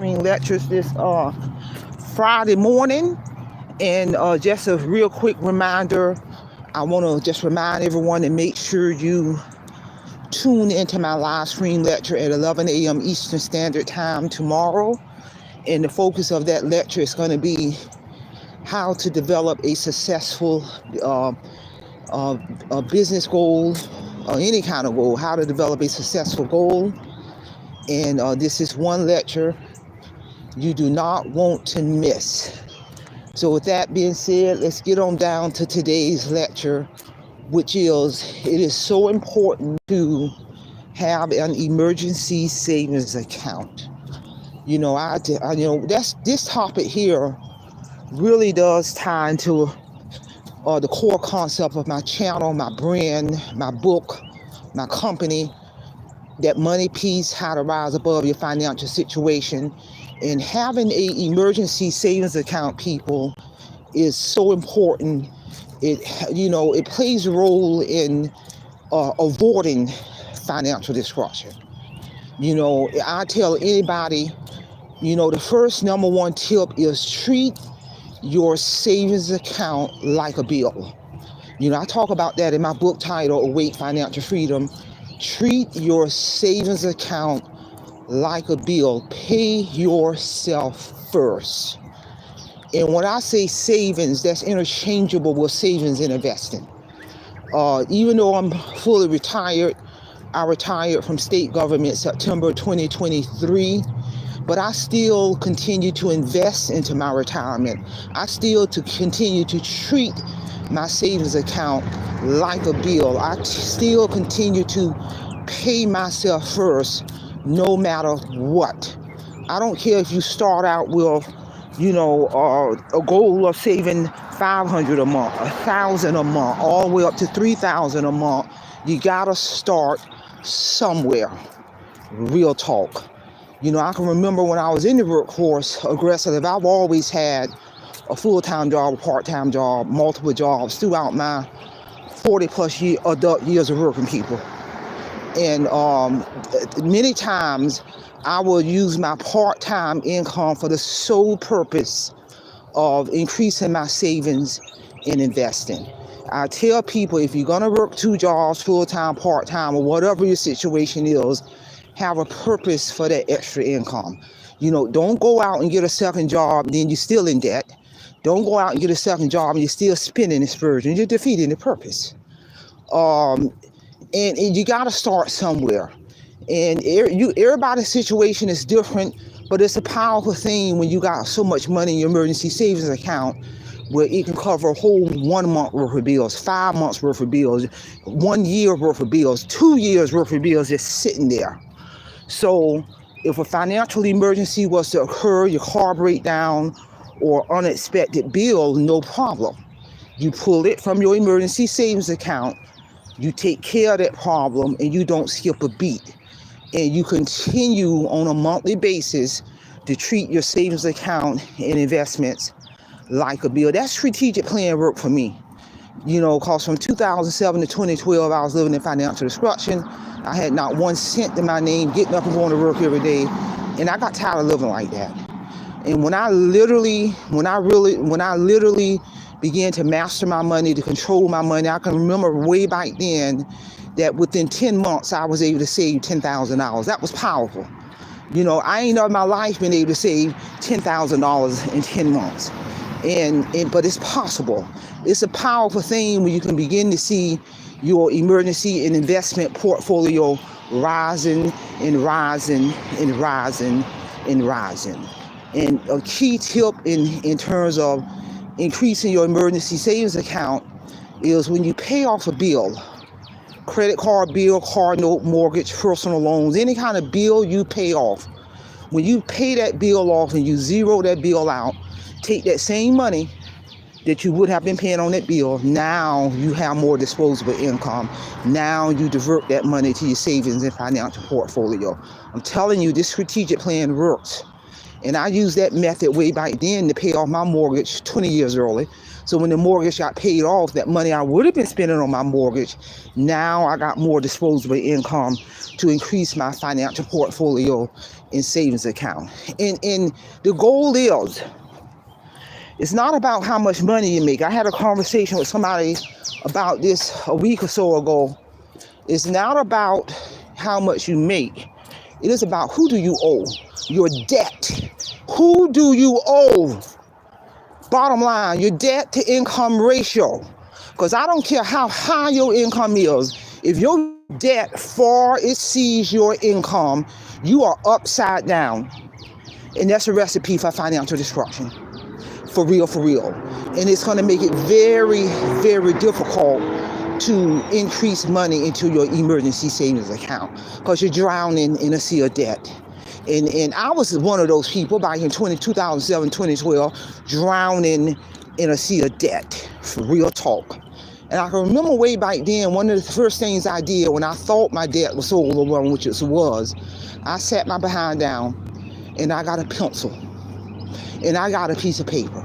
Lectures this Friday morning. And just a real quick reminder, I want to just remind everyone to make sure you tune into my live stream lecture at 11 a.m. Eastern Standard Time tomorrow. And the focus of that lecture is going to be how to develop a successful a business goal or any kind of goal, how to develop a successful goal. And this is one lecture you do not want to miss. So with that being said, let's get on down to today's lecture, which is, it is so important to have an emergency savings account. This topic here really does tie into the core concept of my channel, my brand, my book, my company, that money piece, how to rise above your financial situation. And having a emergency savings account, people, is so important. It plays a role in avoiding financial destruction. I tell anybody, the first number one tip is treat your savings account like a bill. I talk about that in my book titled Awake Financial Freedom. Treat your savings account like a bill. Pay yourself first. And when I say savings, that's interchangeable with savings and investing. Even though I'm fully retired, I retired from state government September 2023, but I still continue to invest into my retirement. I still continue to treat my savings account like a bill. I still continue to pay myself first, no matter what. I don't care if you start out with, a goal of saving $500 a month, $1,000 a month, all the way up to $3,000 a month. You gotta start somewhere. Real talk. I can remember when I was in the workforce, aggressive. I've always had a full-time job, a part-time job, multiple jobs throughout my 40-plus adult years of working, people. And many times I will use my part-time income for the sole purpose of increasing my savings and investing. I tell people, if you're going to work two jobs, full-time, part-time, or whatever your situation is, have a purpose for that extra income. Don't go out and get a second job and then you're still in debt. Don't go out and get a second job and you're still spending and splurging. You're defeating the purpose. And you got to start somewhere. And everybody's situation is different, but it's a powerful thing when you got so much money in your emergency savings account where it can cover a whole 1 month worth of bills, 5 months worth of bills, 1 year worth of bills, 2 years worth of bills just sitting there. So if a financial emergency was to occur, your car breakdown or unexpected bill, no problem. You pull it from your emergency savings account, you take care of that problem, and you don't skip a beat. And you continue on a monthly basis to treat your savings account and investments like a bill. That strategic plan worked for me. Because from 2007 to 2012, I was living in financial destruction. I had not 1 cent to my name, getting up and going to work every day. And I got tired of living like that. And when I literally began to master my money, to control my money, I can remember way back then that within 10 months, I was able to save $10,000. That was powerful. I ain't never in my life been able to save $10,000 in 10 months. But it's possible. It's a powerful thing when you can begin to see your emergency and investment portfolio rising and rising and rising and rising. And a key tip in terms of increasing your emergency savings account is when you pay off a bill, credit card bill, car note, mortgage, personal loans, any kind of bill you pay off. When you pay that bill off and you zero that bill out, take that same money that you would have been paying on that bill. Now you have more disposable income. Now you divert that money to your savings and financial portfolio. I'm telling you, this strategic plan works. And I used that method way back then to pay off my mortgage 20 years early. So when the mortgage got paid off, that money I would have been spending on my mortgage, now I got more disposable income to increase my financial portfolio and savings account. And the goal is, it's not about how much money you make. I had a conversation with somebody about this a week or so ago. It's not about how much you make. It is about who do you owe? Your debt. Who do you owe? Bottom line, your debt to income ratio. Because I don't care how high your income is. If your debt far exceeds your income, you are upside down. And that's a recipe for financial destruction. For real, for real. And it's going to make it very, very difficult to increase money into your emergency savings account because you're drowning in a sea of debt. And I was one of those people back in 2007, 2012, drowning in a sea of debt, for real talk. And I can remember way back then, one of the first things I did when I thought my debt was so overwhelming, which it was, I sat my behind down and I got a pencil and I got a piece of paper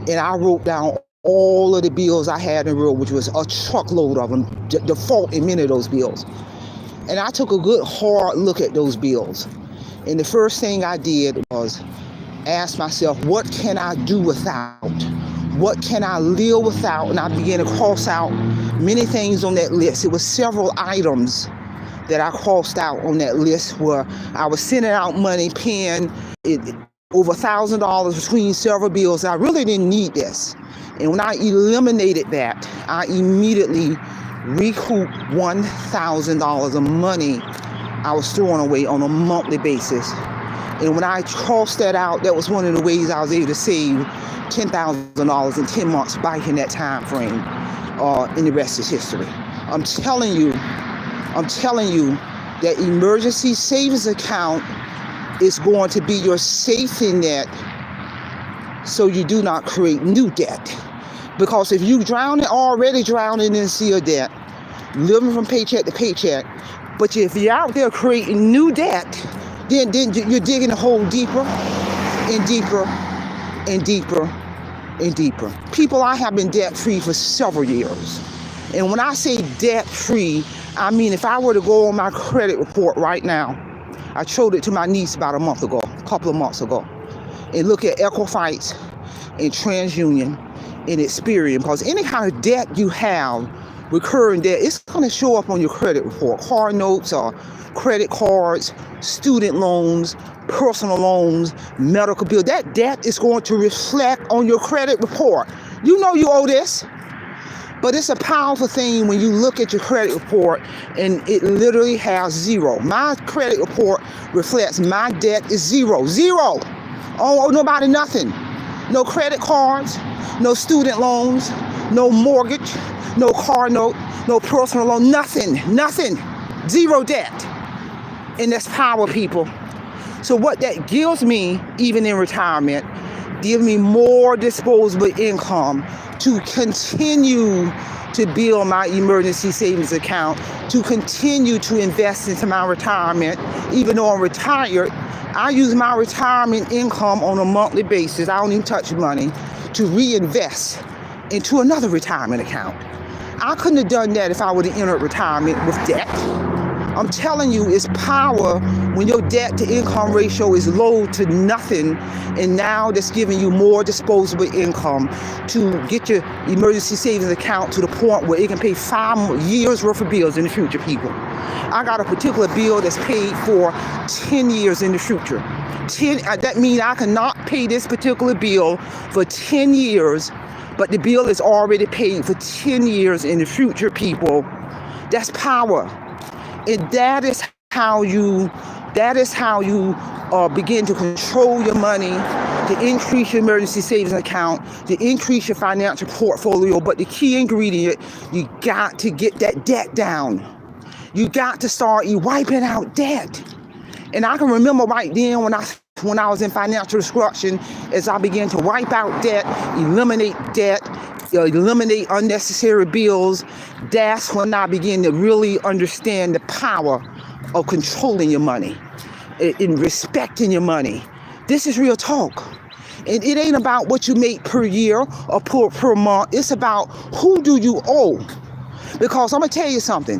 and I wrote down all of the bills I had in the world, which was a truckload of them, default in many of those bills. And I took a good hard look at those bills. And the first thing I did was ask myself, what can I do without? What can I live without? And I began to cross out many things on that list. It was several items that I crossed out on that list where I was sending out money, paying over $1,000 between several bills. I really didn't need this. And when I eliminated that, I immediately recouped $1,000 of money I was throwing away on a monthly basis. And when I crossed that out, that was one of the ways I was able to save $10,000 in 10 months back in that time frame. And the rest is history. I'm telling you that emergency savings account is going to be your safety net so you do not create new debt. Because if you already drowning in a sea of debt, living from paycheck to paycheck, but if you're out there creating new debt, then you're digging a hole deeper and deeper and deeper and deeper. People, I have been debt-free for several years. And when I say debt-free, I mean if I were to go on my credit report right now, I showed it to my niece about a couple of months ago, and look at Equifax and TransUnion and Experian, because any kind of debt you have, recurring debt, it's going to show up on your credit report. Car notes or credit cards, student loans, personal loans, medical bill. That debt is going to reflect on your credit report. You know you owe this. But it's a powerful thing when you look at your credit report and it literally has zero. My credit report reflects my debt is zero. Zero. Oh, nobody, nothing. No credit cards, no student loans, no mortgage, no car note, no personal loan, nothing. Zero debt. And that's power, people. So what that gives me, even in retirement, gives me more disposable income to continue to build my emergency savings account, to continue to invest into my retirement. Even though I'm retired, I use my retirement income on a monthly basis. I don't even touch money to reinvest into another retirement account. I couldn't have done that if I would have entered retirement with debt. I'm telling you, it's power when your debt to income ratio is low to nothing, and now that's giving you more disposable income to get your emergency savings account to the point where it can pay 5 years worth of bills in the future, people. I got a particular bill that's paid for 10 years in the future. That means I cannot pay this particular bill for 10 years, but the bill is already paid for 10 years in the future, people. That's power. And that is how you begin to control your money, to increase your emergency savings account, to increase your financial portfolio. But the key ingredient, you got to get that debt down. You got to start wiping out debt. And I can remember right then when I was in financial destruction, as I began to wipe out debt, eliminate unnecessary bills, that's when I began to really understand the power of controlling your money, in respecting your money, This is real talk. And it ain't about what you make per year or per month. It's about who do you owe. Because I'm going to tell you something.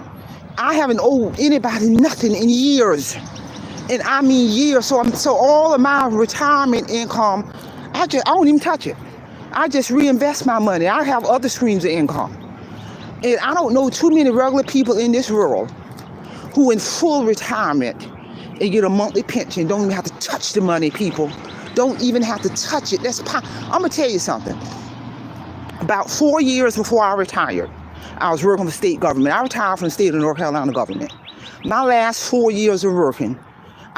I haven't owed anybody nothing in years. And I mean years. So all of my retirement income, I don't even touch it. I just reinvest my money. I have other streams of income. And I don't know too many regular people in this world who in full retirement and get a monthly pension, don't even have to touch the money, people. Don't even have to touch it. I'm going to tell you something. About 4 years before I retired, I was working for state government. I retired from the state of North Carolina government. My last 4 years of working,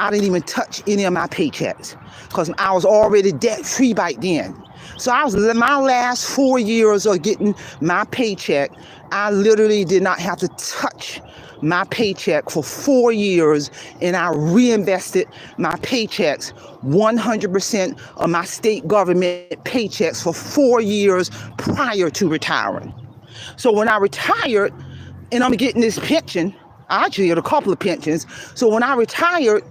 I didn't even touch any of my paychecks because I was already debt-free by then. So my last 4 years of getting my paycheck, I literally did not have to touch my paycheck for 4 years, and I reinvested my paychecks, 100% of my state government paychecks for 4 years prior to retiring. So when I retired, and I'm getting this pension, I actually had a couple of pensions. So when I retired,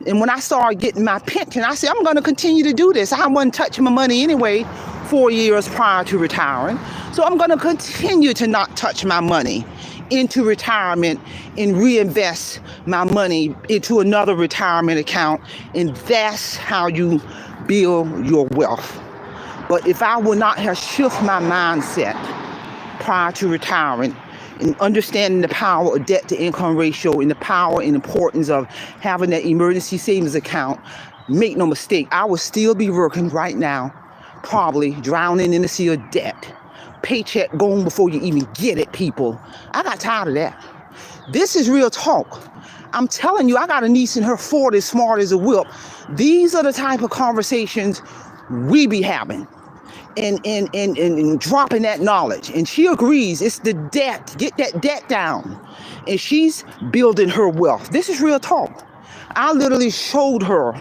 and when I started getting my pension, I said, I'm going to continue to do this. I wasn't touching my money anyway 4 years prior to retiring. So I'm going to continue to not touch my money into retirement and reinvest my money into another retirement account. And that's how you build your wealth. But if I would not have shifted my mindset prior to retiring and understanding the power of debt to income ratio and the power and importance of having that emergency savings account, make no mistake, I would still be working right now, probably drowning in the sea of debt. Paycheck going before you even get it, people. I got tired of that. This is real talk. I'm telling you, I got a niece in her 40s, smart as a whip. These are the type of conversations we be having and dropping that knowledge. And she agrees it's the debt. Get that debt down. And she's building her wealth. This is real talk. I literally showed her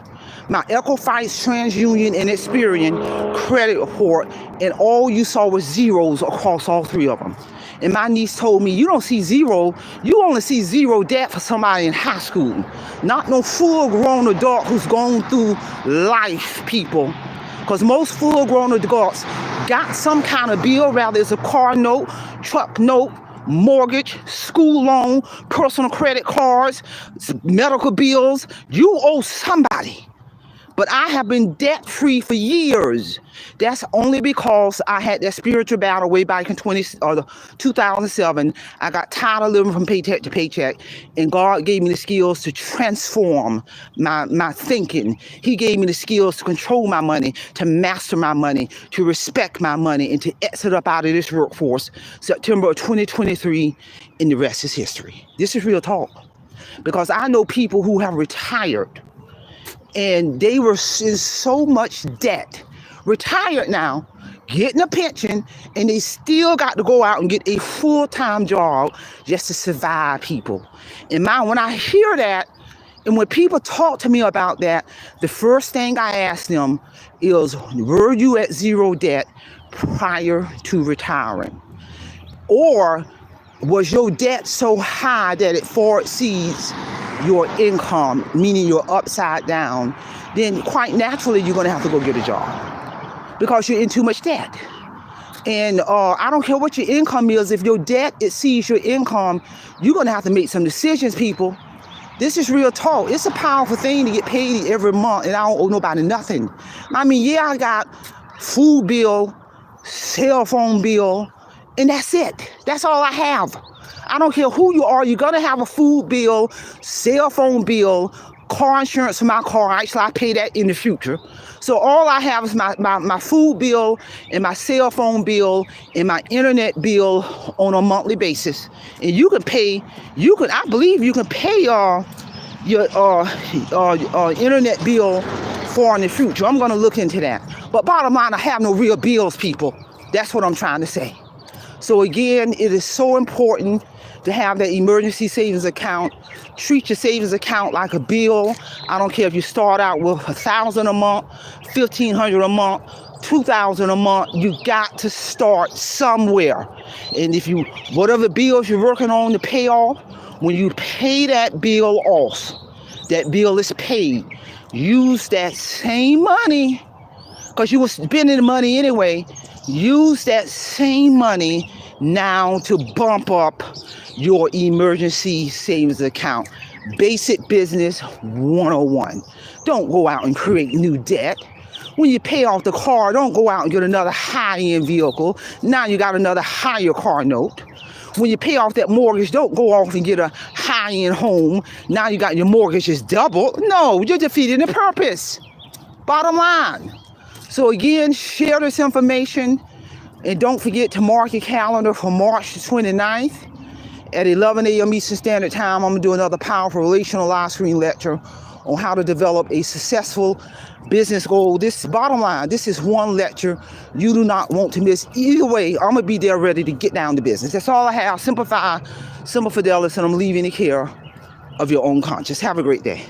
my Equifax, TransUnion, and Experian credit report, and all you saw was zeros across all three of them. And my niece told me, you don't see zero, you only see zero debt for somebody in high school, not no full-grown adult who's gone through life, people. Because most full-grown adults got some kind of bill, whether it's a car note, truck note, mortgage, school loan, personal credit cards, medical bills. You owe somebody. But I have been debt-free for years. That's only because I had that spiritual battle way back in 2007. I got tired of living from paycheck to paycheck, and God gave me the skills to transform my thinking. He gave me the skills to control my money, to master my money, to respect my money, and to exit up out of this workforce September of 2023, and the rest is history. This is real talk. Because I know people who have retired, and they were in so much debt, retired now, getting a pension, and they still got to go out and get a full-time job just to survive, people. And when I hear that, and when people talk to me about that, the first thing I ask them is, were you at zero debt prior to retiring? Or was your debt so high that it far exceeds your income, meaning you're upside down? Then quite naturally, you're going to have to go get a job because you're in too much debt. And I don't care what your income is. If your debt exceeds your income, you're going to have to make some decisions, people. This is real talk. It's a powerful thing to get paid every month, and I don't owe nobody nothing. I mean, yeah, I got food bill, cell phone bill, and that's it. That's all I have. I don't care who you are. You're going to have a food bill, cell phone bill, car insurance for my car. Actually, I pay that in the future. So all I have is my food bill and my cell phone bill and my internet bill on a monthly basis. And you can pay, I believe you can pay your internet bill for in the future. I'm going to look into that. But bottom line, I have no real bills, people. That's what I'm trying to say. So again, it is so important to have that emergency savings account. Treat your savings account like a bill. I don't care if you start out with $1,000 a month, $1,500 a month, $2,000 a month. You got to start somewhere. And if you, whatever bills you're working on to pay off, when you pay that bill off, that bill is paid. Use that same money, because you were spending the money anyway. Use that same money now to bump up your emergency savings account. Basic business 101. Don't go out and create new debt. When you pay off the car, don't go out and get another high-end vehicle. Now you got another higher car note. When you pay off that mortgage, don't go off and get a high-end home. Now you got your mortgage is double. No, you're defeating the purpose. Bottom line. So again, share this information. And don't forget to mark your calendar for March 29th at 11 a.m. Eastern Standard Time. I'm going to do another powerful relational live stream lecture on how to develop a successful business goal. This bottom line, this is one lecture you do not want to miss. Either way, I'm going to be there ready to get down to business. That's all I have. Simplify, Simple Fidelis, and I'm leaving the care of your own conscience. Have a great day.